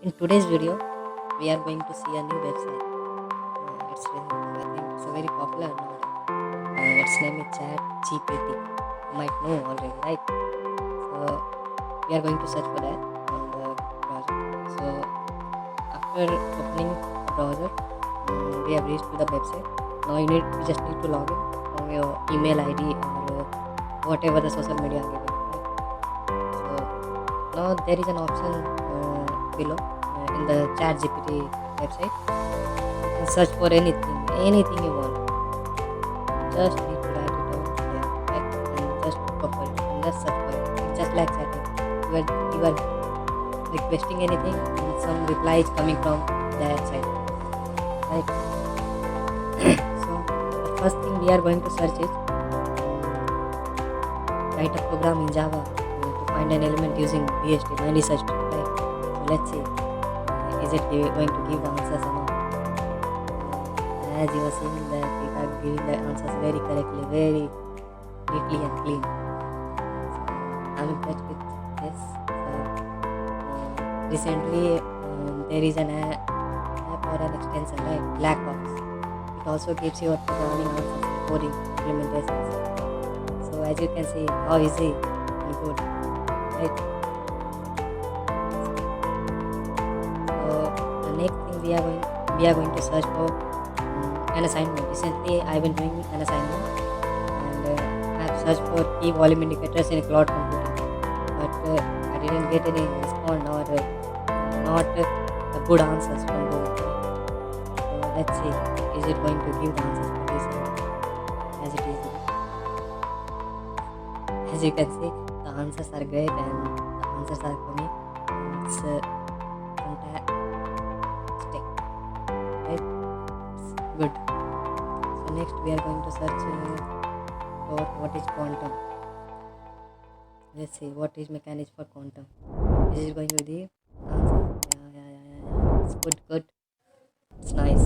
In today's video, we are going to see a new website. I think it's a very popular nowadays. Its name is Chat GPT. You might know already, right? So we are going to search for that on the browser. So after opening the browser, we have reached to the website. Now you just need to log in from your email ID or whatever the social media are giving. Right? So now there is an option below in the Chat GPT website. You can search for anything you want. Just need to write it down there, right? And just look for it and just search for it. It's just like chatting. You are requesting anything and some reply is coming from that side, right? So the first thing we are going to search is write a program in Java to find an element using BST, binary search tree, right? So let's see, is it going to give the answers or not? As you were seeing that it are giving the answers very correctly, very neatly and clean. So I'm impressed with this. Recently there is an app or an extension like Blackbox. It also gives you a programming answers and coding implementations. So as you can see how easy and good, right? So the next thing we are going to search for an assignment. Recently I've been doing an assignment and I've searched for key volume indicators in cloud computing, but I didn't get any response or not the good answers from Google. So let's see, is it going to give the answers for this as it is. As you can see, the answers are great and the answers are coming. It's fantastic, right? It's good. So next we are going to search for what is quantum. Let's see what is mechanism for quantum. Is it going to be the answer? Yeah. It's good. It's nice.